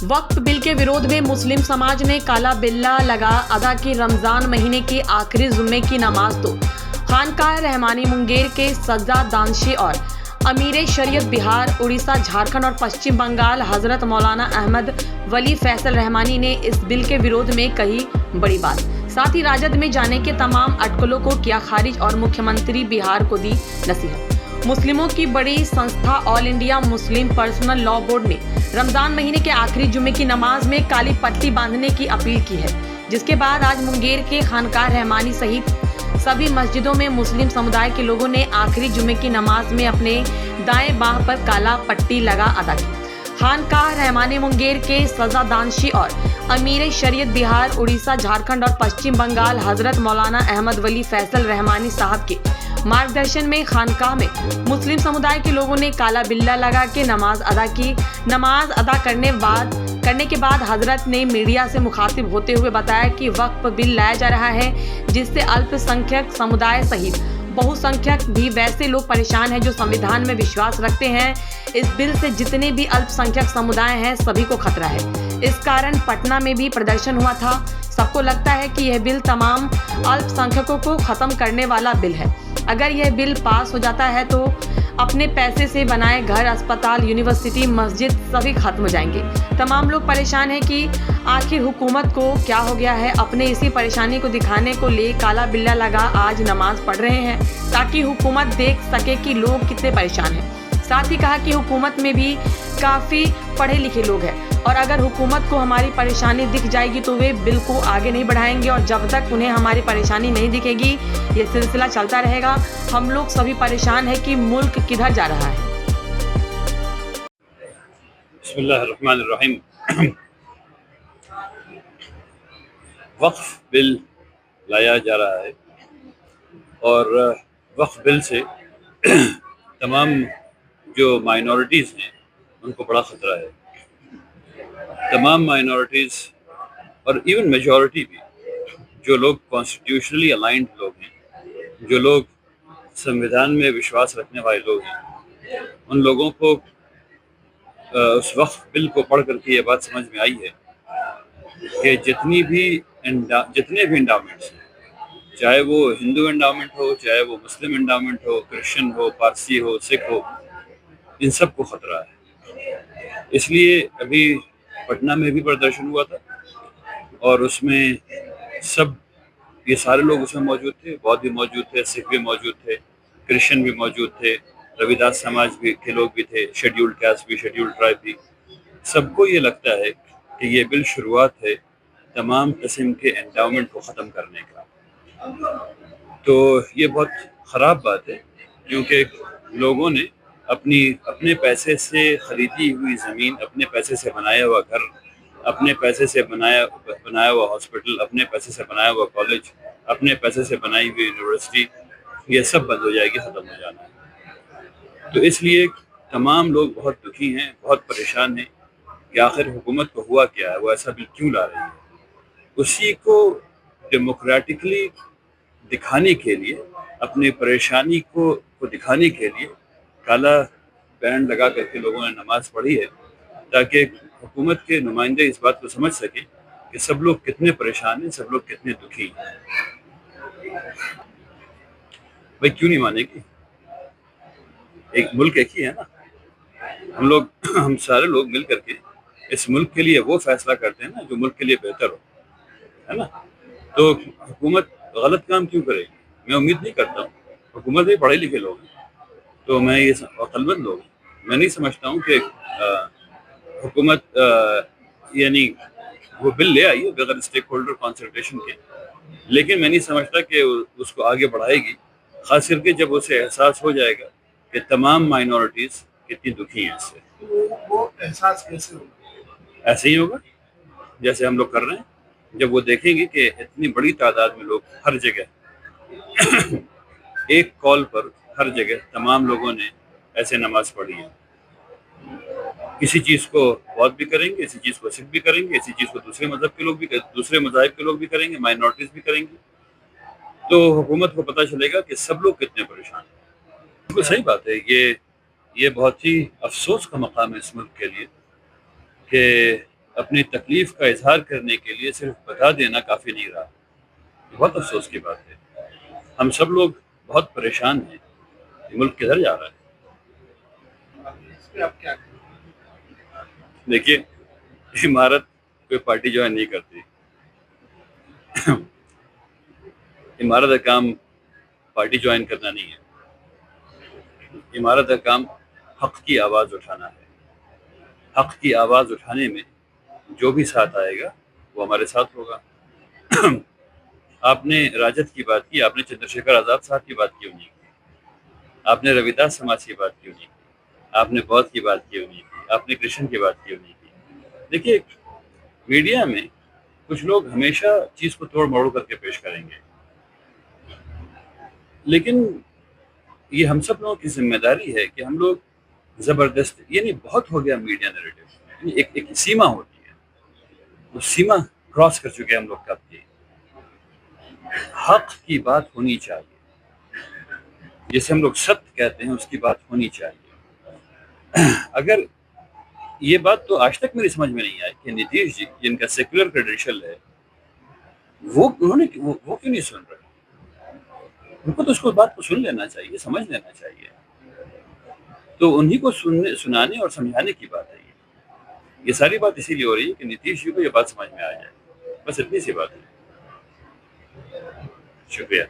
वक्फ bill के विरोध में मुस्लिम समाज ने काला बिल्ला लगा अदा की रमजान महीने के आखिरी जुम्मे की नमाज। तो खानकाह रहमानी मुंगेर के सज्जा दानशी और अमीर शरीयत बिहार, उड़ीसा, झारखंड और पश्चिम बंगाल हजरत मौलाना अहमद वली फैसल रहमानी ने इस बिल के विरोध में कही बड़ी बात। साथ ही राजद में जाने के तमाम अटकलों को किया खारिज और मुख्यमंत्री बिहार को दी नसीहत। मुस्लिमों की बड़ी संस्था all India Muslim personal law board ने रमजान महीने के आखिरी जुम्मे की नमाज में काली पट्टी बांधने की अपील की है, जिसके बाद आज मुंगेर के खानकाह रहमानी सहित सभी मस्जिदों में मुस्लिम समुदाय के लोगों ने आखिरी जुम्मे की नमाज में अपने दाएं बाह पर काला पट्टी लगा अदा की। खानकाह रहमानी मुंगेर के सजा दानशी और अमीर शरीयत बिहार, उड़ीसा, झारखंड और पश्चिम बंगाल हजरत मौलाना अहमद वली फैसल रहमानी साहब के मार्गदर्शन में खानकाह में मुस्लिम समुदाय के लोगों ने काला बिल्ला लगा के नमाज अदा की। नमाज अदा करने के बाद हजरत ने मीडिया से मुखातिब होते हुए बताया कि वक्फ बिल लाया जा रहा है, जिससे अल्पसंख्यक समुदाय सहित बहुसंख्यक भी वैसे लोग परेशान हैं जो संविधान में विश्वास रखते हैं। इस बिल से जितने भी अल्पसंख्यक समुदाय हैं सभी को खतरा है। इस कारण पटना में भी प्रदर्शन हुआ था। सबको लगता है कि यह बिल तमाम अल्पसंख्यकों को खत्म करने वाला बिल है। अगर यह बिल पास हो जाता है तो अपने पैसे से बनाए घर, अस्पताल, यूनिवर्सिटी, मस्जिद सभी खत्म हो जाएंगे। तमाम लोग परेशान हैं कि आखिर हुकूमत को क्या हो गया है। अपने इसी परेशानी को दिखाने को ले काला बिल्ला लगा आज नमाज पढ़ रहे हैं, ताकि हुकूमत देख सके कि लोग कितने परेशान हैं। साथ ही कहा कि हुकूमत में भी काफ़ी पढ़े लिखे लोग हैं और अगर हुकूमत को हमारी परेशानी दिख जाएगी तो वे बिल को आगे नहीं बढ़ाएंगे और जब तक उन्हें हमारी परेशानी नहीं दिखेगी ये सिलसिला चलता रहेगा। हम लोग सभी परेशान हैं कि मुल्क किधर जा रहा है। बिस्मिल्लाहिर्रहमानिर्रहीम। वक्फ बिल लाया जा रहा है और वक्फ बिल से तमाम जो माइनॉरिटीज़ हैं उनको बड़ा ख़तरा है। तमाम माइनॉरिटीज़ और इवन मेजॉरिटी भी, जो लोग कॉन्स्टिट्यूशनली अलाइंड लोग हैं, जो लोग संविधान में विश्वास रखने वाले लोग हैं, उन लोगों को उस वक्फ बिल को पढ़ करके ये बात समझ में आई है कि जितने भी इंडाउमेंट्स हैं, चाहे वो हिंदू इंडाउमेंट हो, चाहे वो मुस्लिम इंडाउमेंट हो, क्रिश्चियन हो, पारसी हो, सिख हो, इन सब को ख़तरा है। इसलिए अभी पटना में भी प्रदर्शन हुआ था और उसमें सब ये सारे लोग उसमें मौजूद थे। बौद्ध भी मौजूद थे, सिख भी मौजूद थे, क्रिश्चियन भी मौजूद थे, रविदास समाज भी के लोग भी थे, शेड्यूल्ड कास्ट भी, शेड्यूल्ड ट्राइब भी। सबको ये लगता है कि ये बिल शुरुआत है तमाम किस्म के एंडाउमेंट को ख़त्म करने का। तो ये बहुत ख़राब बात है, क्योंकि लोगों ने अपने पैसे से ख़रीदी हुई ज़मीन, अपने पैसे से बनाया हुआ घर, अपने पैसे से बनाया हुआ हॉस्पिटल, अपने पैसे से बनाया हुआ कॉलेज, अपने पैसे से बनाई हुई यूनिवर्सिटी, ये सब बंद हो जाएगी, ख़त्म हो जाना है। तो इसलिए तमाम लोग बहुत दुखी हैं, बहुत परेशान हैं कि आखिर हुकूमत को हुआ क्या है, वो ऐसा बिल क्यों ला रही है। उसी को डेमोक्रेटिकली दिखाने के लिए, अपनी परेशानी को दिखाने के लिए काला बैंड लगा करके लोगों ने नमाज पढ़ी है, ताकि हुकूमत के नुमाइंदे इस बात को समझ सके कि सब लोग कितने परेशान हैं, सब लोग कितने दुखी हैं। भाई क्यों नहीं मानेगी? एक मुल्क एक ही है ना। हम सारे लोग मिल करके इस मुल्क के लिए वो फैसला करते हैं ना जो मुल्क के लिए बेहतर हो, है ना। तो हुकूमत गलत काम क्यों करेगी? मैं उम्मीद नहीं करता हूँ। हुकूमत भी पढ़े लिखे लोग हैं, तो मैं ये अक्लमंद लोग, मैं नहीं समझता हूँ कि हुकूमत यानी वो बिल ले आई है बगैर स्टेक होल्डर कंसल्टेशन के, लेकिन मैं नहीं समझता कि उसको आगे बढ़ाएगी, ख़ास करके जब उसे एहसास हो जाएगा कि तमाम माइनॉरिटीज़ कितनी दुखी हैं इससे। वो एहसास कैसे होगा? ऐसे ही होगा जैसे हम लोग कर रहे हैं। जब वो देखेंगे कि इतनी बड़ी तादाद में लोग हर जगह एक कॉल पर हर जगह तमाम लोगों ने ऐसे नमाज पढ़ी है। किसी चीज़ को बौद्ध भी करेंगे, किसी चीज़ को सिख भी करेंगे, किसी चीज़ को दूसरे मज़हब के लोग भी, दूसरे मज़ाहिब के लोग भी करेंगे, माइनॉरिटीज़ भी करेंगे। तो हुकूमत को पता चलेगा कि सब लोग कितने परेशान हैं। तो सही बात है, ये बहुत ही अफसोस का मकाम है इस मुल्क के लिए कि اپنی تکلیف کا اظہار کرنے کے لیے صرف بتا دینا کافی نہیں رہا. یہ بہت افسوس کی بات ہے. ہم سب لوگ بہت پریشان ہیں. یہ ملک کدھر جا رہا ہے؟ اس پہ آپ کیا کہیں؟ دیکھیے، عمارت کوئی پارٹی جوائن نہیں کرتی. عمارت کا کام پارٹی جوائن کرنا نہیں ہے. عمارت کا کام حق کی آواز اٹھانا ہے. حق کی آواز اٹھانے میں جو بھی ساتھ آئے گا وہ ہمارے ساتھ ہوگا. آپ نے راجد کی بات کی, آپ نے چندر شیکھر آزاد صاحب کی بات کیوں نہیں کی؟ آپ نے رویداس سماج کی بات کیوں نہیں کی؟ آپ نے بودھ کی بات کیوں نہیں کی؟ آپ نے کرشن کی بات کیوں نہیں کی؟ دیکھیے, میڈیا میں کچھ لوگ ہمیشہ چیز کو توڑ موڑ کر کے پیش کریں گے, لیکن یہ ہم سب لوگوں کی ذمہ داری ہے کہ ہم لوگ زبردست, یعنی بہت ہو گیا میڈیا نیریٹو, یعنی ایک سیما ہوتی ہے, وہ سیما کراس کر چکے ہم لوگ کب کی. حق کی بات ہونی چاہیے, جسے ہم لوگ ست کہتے ہیں اس کی بات ہونی چاہیے. اگر یہ بات تو آج تک میری سمجھ میں نہیں آئی کہ نتیش جی جن کا سیکولر کریڈینشل ہے وہ کیوں نہیں سن رہے؟ ان کو تو اس کو بات کو سن لینا چاہیے, سمجھ لینا چاہیے. تو انہی کو سنانے اور سمجھانے کی بات ہے. یہ ساری بات اسی لیے ہو رہی ہے کہ نتیش جی کو یہ بات سمجھ میں آ جائے. بس اتنی سی بات ہے. شکریہ.